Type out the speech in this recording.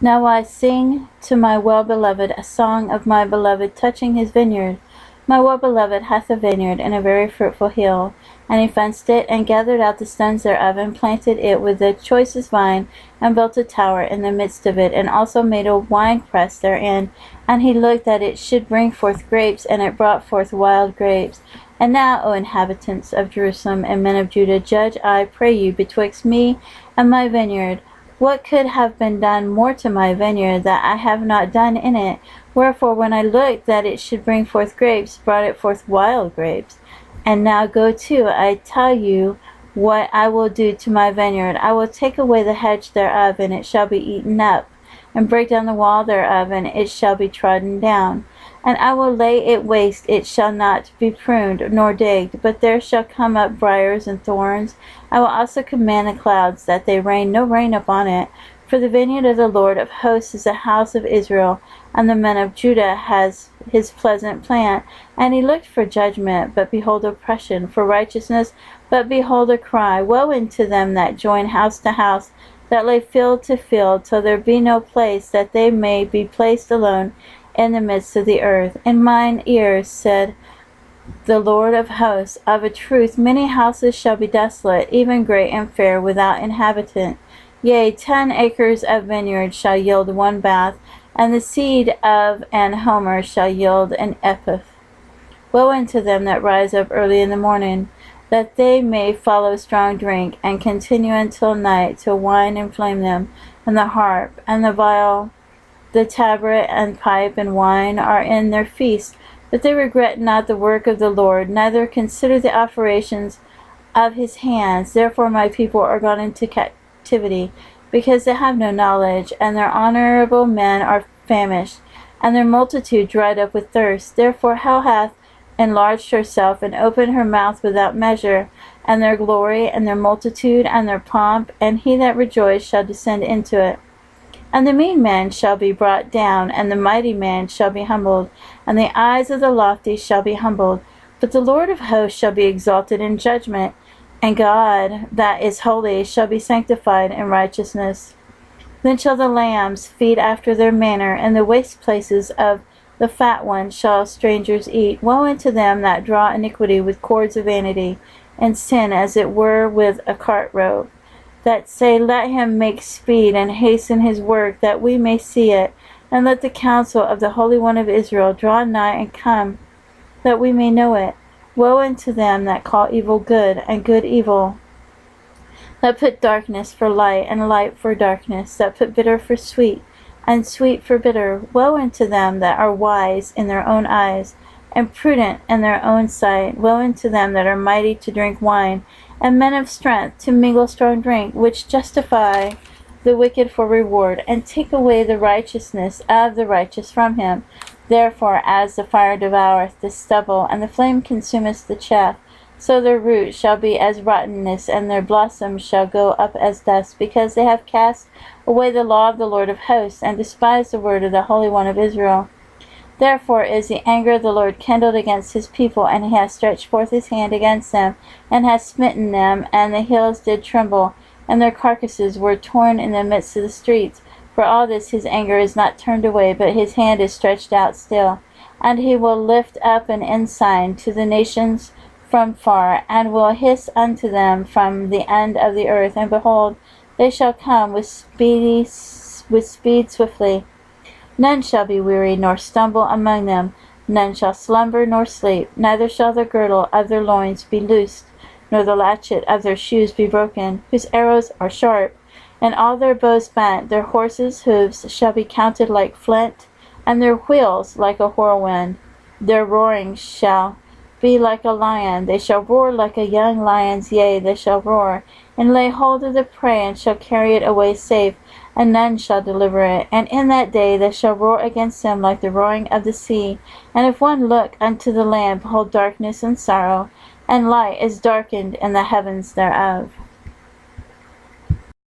Now I sing to my well-beloved a song of my beloved touching his vineyard. My well-beloved hath a vineyard in a very fruitful hill, and he fenced it, and gathered out the stones thereof, and planted it with the choicest vine, and built a tower in the midst of it, and also made a winepress therein. And he looked that it should bring forth grapes, and it brought forth wild grapes. And now, O inhabitants of Jerusalem and men of Judah, judge, I pray you, betwixt me and my vineyard. What could have been done more to my vineyard that I have not done in it? Wherefore, when I looked that it should bring forth grapes, brought it forth wild grapes. And now go to, I tell you what I will do to my vineyard. I will take away the hedge thereof, and it shall be eaten up, and break down the wall thereof, and it shall be trodden down. And I will lay it waste, it shall not be pruned nor digged, but there shall come up briars and thorns. I will also command the clouds that they rain no rain upon it. For the vineyard of the Lord of hosts is the house of Israel, and the men of Judah has his pleasant plant. And he looked for judgment, but behold oppression, for righteousness, but behold a cry. Woe unto them that join house to house, that lay field to field, till there be no place, that they may be placed alone in the midst of the earth. In mine ears said the Lord of hosts, of a truth many houses shall be desolate, even great and fair, without inhabitant. Yea, 10 acres of vineyard shall yield 1 bath, and the seed of an homer shall yield an ephah. Woe unto them that rise up early in the morning, that they may follow strong drink, and continue until night, till wine inflame them, and the harp, and the viol, the tabret, and pipe, and wine are in their feast. But they regret not the work of the Lord, neither consider the operations of his hands. Therefore my people are gone into captivity, because they have no knowledge, and their honorable men are famished, and their multitude dried up with thirst. Therefore hell hath enlarged herself, and opened her mouth without measure, and their glory, and their multitude, and their pomp, and he that rejoiced shall descend into it. And the mean man shall be brought down, and the mighty man shall be humbled, and the eyes of the lofty shall be humbled. But the Lord of hosts shall be exalted in judgment, and God that is holy shall be sanctified in righteousness. Then shall the lambs feed after their manner, and the waste places of the fat ones shall strangers eat. Woe unto them that draw iniquity with cords of vanity, and sin as it were with a cart rope, that say, let him make speed and hasten his work, that we may see it. And let the counsel of the Holy One of Israel draw nigh and come, that we may know it. Woe unto them that call evil good, and good evil, that put darkness for light, and light for darkness, that put bitter for sweet, and sweet for bitter. Woe unto them that are wise in their own eyes, and prudent in their own sight. Woe unto them that are mighty to drink wine, and men of strength to mingle strong drink, which justify the wicked for reward, and take away the righteousness of the righteous from him. Therefore, as the fire devoureth the stubble, and the flame consumeth the chaff, so their root shall be as rottenness, and their blossoms shall go up as dust, because they have cast away the law of the Lord of hosts, and despised the word of the Holy One of Israel. Therefore is the anger of the Lord kindled against his people, and he hath stretched forth his hand against them, and hath smitten them, and the hills did tremble, and their carcasses were torn in the midst of the streets. For all this his anger is not turned away, but his hand is stretched out still. And he will lift up an ensign to the nations from far, and will hiss unto them from the end of the earth. And behold, they shall come with speed swiftly. None shall be weary, nor stumble among them. None shall slumber nor sleep. Neither shall the girdle of their loins be loosed, nor the latchet of their shoes be broken, whose arrows are sharp, and all their bows bent. Their horses' hoofs shall be counted like flint, and their wheels like a whirlwind. Their roaring shall be like a lion. They shall roar like a young lion's, yea, they shall roar, and lay hold of the prey, and shall carry it away safe, and none shall deliver it. And in that day they shall roar against them like the roaring of the sea. And if one look unto the land, behold darkness and sorrow, and light is darkened in the heavens thereof.